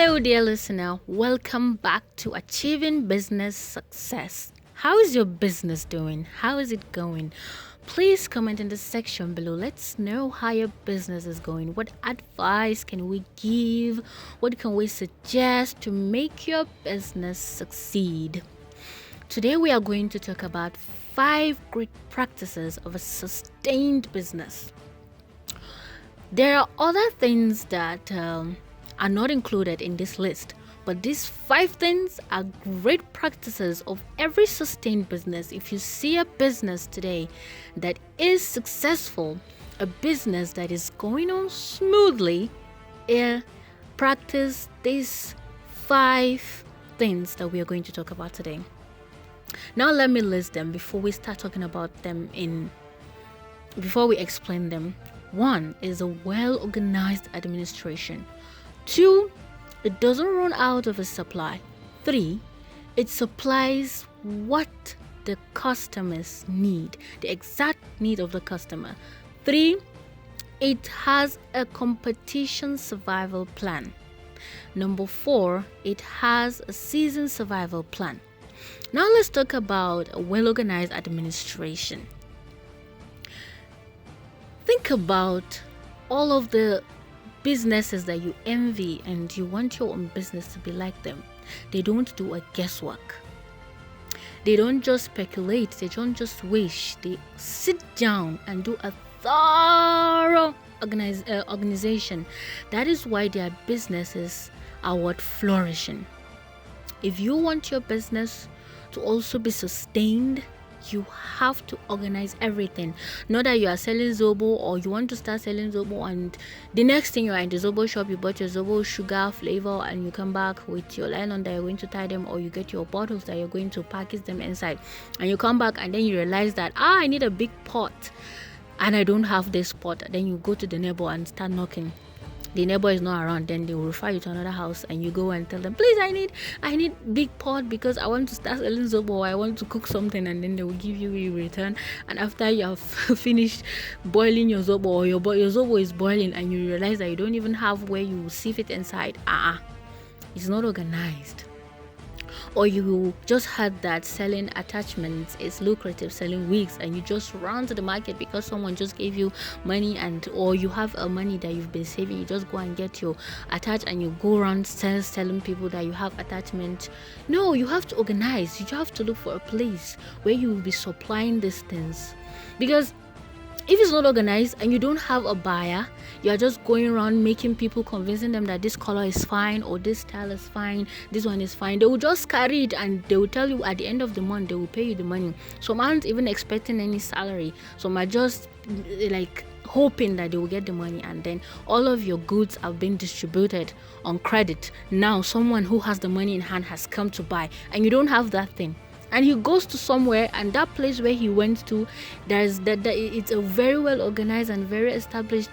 Hello, dear listener. Welcome back to Achieving Business Success. How is your business doing? How is it going? Please comment in the section below. Let's know how your business is going. What advice can we give? What can we suggest to make your business succeed? Today, we are going to talk about 5 great practices of a sustained business. There are other things that are not included in this list, but these 5 things are great practices of every sustained business. If you see a business today that is successful, a business that is going on smoothly, practice these 5 things that we are going to talk about today. Now let me list them before we start talking about them before we explain them. 1 is a well-organized administration. 2, it doesn't run out of a supply. 3, it supplies what the customers need, the exact need of the customer. 3, it has a competition survival plan. Number 4, it has a season survival plan. Now let's talk about a well-organized administration. Think about all of the businesses that you envy and you want your own business to be like them. They don't do a guesswork. They don't just speculate. They don't just wish. They sit down and do a thorough organization. That is why their businesses are flourishing. If you want your business to also be sustained, you have to organize everything. Not that you are selling Zobo or you want to start selling Zobo and the next thing you are in the Zobo shop, you bought your Zobo sugar flavor and you come back with your nylon that you're going to tie them, or you get your bottles that you're going to package them inside, and you come back and then you realize that I need a big pot and I don't have this pot. Then you go to the neighbor and start knocking. The neighbor is not around, then they will refer you to another house and you go and tell them, please, I need big pot because I want to start selling Zobo, or I want to cook something, and then they will give you a return. And after you have finished boiling your Zobo, or your Zobo is boiling, and you realize that you don't even have where you will sieve it inside. It's not organized. Or you just heard that selling attachments is lucrative, selling wigs, and you just run to the market because someone just gave you money, or you have money that you've been saving. You just go and get your attach and you go around telling people that you have attachment. No, you have to organize. You have to look for a place where you will be supplying these things, because if it's not organized and you don't have a buyer, you're just going around making people, convincing them that this color is fine, or this style is fine, this one is fine. They will just carry it and they will tell you at the end of the month they will pay you the money. Some aren't even expecting any salary. Some are just like hoping that they will get the money, and then all of your goods have been distributed on credit. Now someone who has the money in hand has come to buy and you don't have that thing. And he goes to somewhere, and that place where he went to, it's a very well organized and very established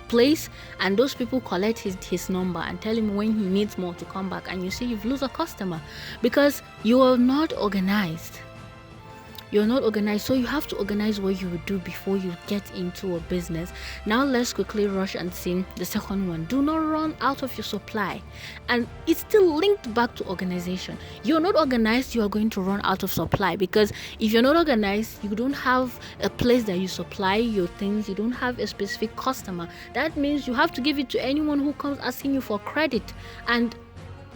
place, and those people collect his number and tell him when he needs more to come back, and you see you've lost a customer because you are not organized. You're not organized, so you have to organize what you will do before you get into a business. Now let's quickly rush and see the second one. Do not run out of your supply. And it's still linked back to organization. You're not organized, you are going to run out of supply, because if you're not organized, you don't have a place that you supply your things, you don't have a specific customer. That means you have to give it to anyone who comes asking you for credit, and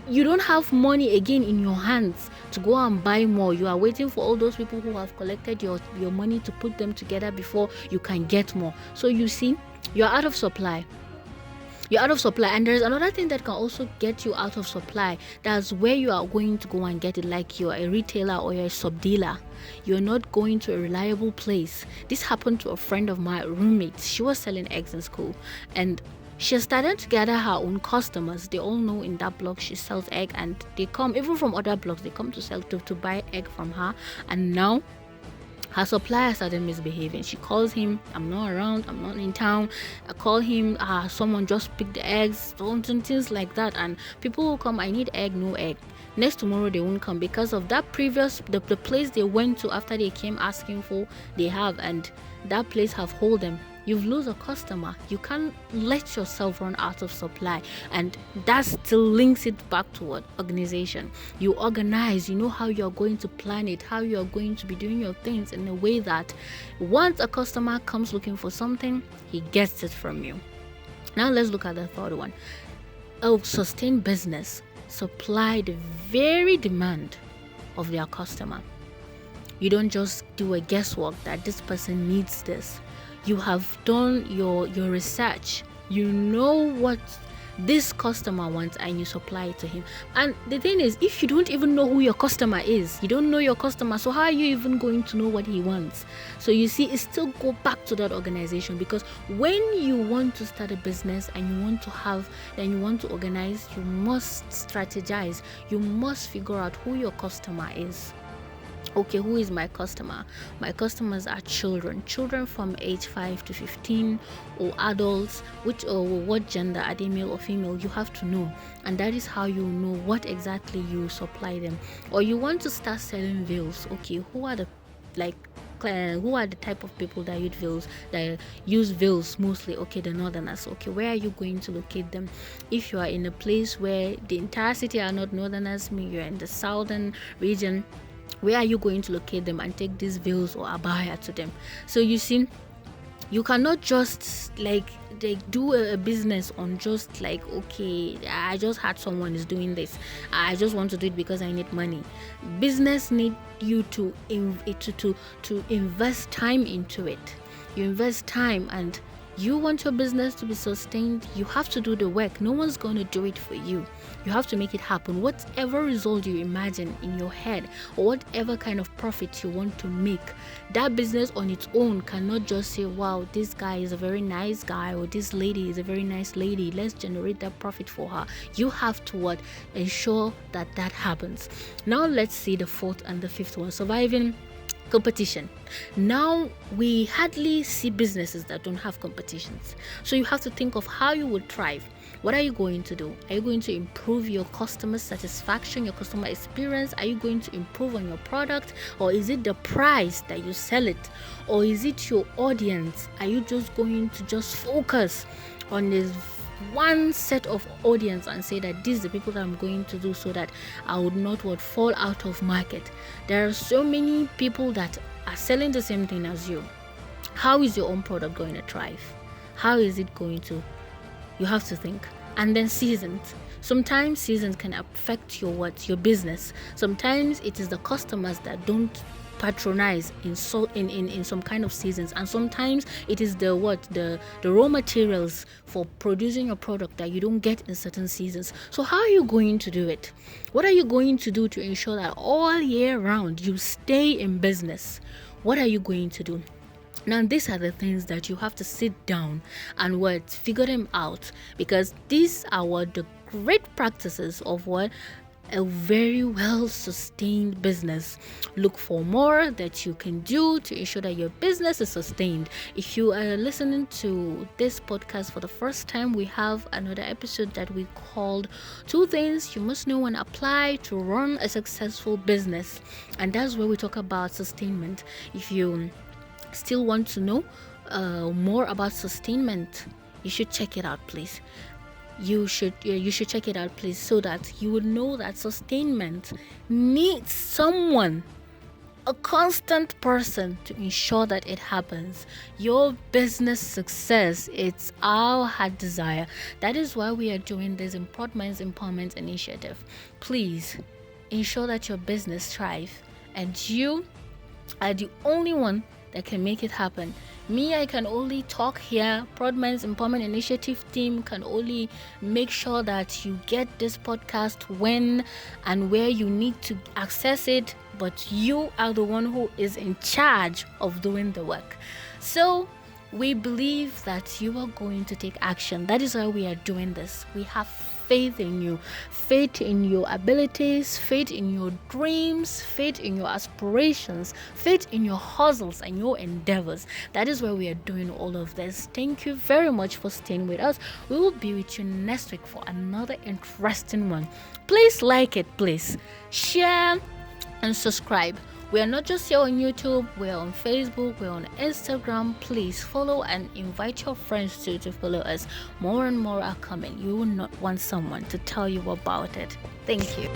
you don't have money again in your hands to go and buy more. You are waiting for all those people who have collected your money to put them together before you can get more. So you see, you're out of supply. And there's another thing that can also get you out of supply. That's where you are going to go and get it. Like you're a retailer or you're a sub-dealer, you're not going to a reliable place. This happened to a friend of my roommate. She was selling eggs in school, and she started to gather her own customers. They all know in that block she sells egg, and they come even from other blocks. They come to sell to buy egg from her. And now her supplier started misbehaving. She calls him, I'm not around, I'm not in town. I call him, someone just picked the eggs, things like that. And people will come, I need egg, no egg. Next tomorrow they won't come because of that previous the place they went to after they came asking for, they have, and that place have hold them. you've lost a customer. You can't let yourself run out of supply. And that still links it back to what? Organization. You organize, you know how you're going to plan it, how you're going to be doing your things in a way that once a customer comes looking for something, he gets it from you. Now let's look at the third one. A sustained business supply the very demand of their customer. You don't just do a guesswork that this person needs this. You have done your research. You know what this customer wants and you supply it to him. And the thing is, if you don't even know who your customer is, you don't know your customer, so how are you even going to know what he wants? So you see, it still go back to that organization, because when you want to start a business and you want to organize, you must strategize. You must figure out who your customer is. Okay, who is my customer? My customers are children from age 5 to 15, or adults, what gender, are they male or female? You have to know, and that is how you know what exactly you supply them. Or you want to start selling veils. Okay, who are the type of people that use veils mostly? Okay, the northerners. Okay, where are you going to locate them? If you are in a place where the entire city are not northerners, maybe you're in the southern region, where are you going to locate them and take these veils or abaya to them? So you see, you cannot just do a business on just okay, I just had someone is doing this, I just want to do it because I need money. Business need you to invest time into it. You invest time, and you want your business to be sustained, you have to do the work. No one's going to do it for you. You have to make it happen. Whatever result you imagine in your head, or whatever kind of profit you want to make, that business on its own cannot just say, wow, this guy is a very nice guy, or this lady is a very nice lady, let's generate that profit for her. You have to ensure that happens. Now let's see the fourth and the fifth one: surviving competition. Now we hardly see businesses that don't have competitions, so you have to think of how you would thrive. What are you going to do? Are you going to improve your customer satisfaction, your customer experience? Are you going to improve on your product? Or is it the price that you sell it? Or is it your audience? Are you just going to focus on this one set of audience and say that these are the people that I'm going to do, so that I would not fall out of market? There are so many people that are selling the same thing as you. How is your own product going to thrive? How is it going to? You have to think. And then seasons. Sometimes seasons can affect your business. Sometimes it is the customers that don't patronize in some kind of seasons, and sometimes it is the raw materials for producing your product that you don't get in certain seasons. So how are you going to do it? What are you going to do to ensure that all year round you stay in business? What are you going to do? Now, these are the things that you have to sit down and figure them out, because these are the great practices of a very well sustained business. Look for more that you can do to ensure that your business is sustained. If you are listening to this podcast for the first time, we have another episode that we called 2 Things You Must Know and Apply to Run a Successful Business, and that's where we talk about sustainment. If you still want to know more about sustainment, you should check it out, please. You should check it out, please, so that you would know that sustainment needs someone, a constant person, to ensure that it happens. Your business success, it's our heart desire. That is why we are doing this Proud Minds Empowerment Initiative. Please ensure that your business thrives, and you are the only one that can make it happen. Me, I can only talk here. Proud Minds Empowerment Initiative team can only make sure that you get this podcast when and where you need to access it, but you are the one who is in charge of doing the work. So we believe that you are going to take action. That is why we are doing this. We have faith in you, faith in your abilities, faith in your dreams, faith in your aspirations, faith in your hustles and your endeavors. That is why we are doing all of this. Thank you very much for staying with us. We will be with you next week for another interesting one. Please like it, please share and subscribe. We are not just here on YouTube, we're on Facebook, we're on Instagram. Please follow and invite your friends to follow us. More and more are coming. You will not want someone to tell you about it. Thank you.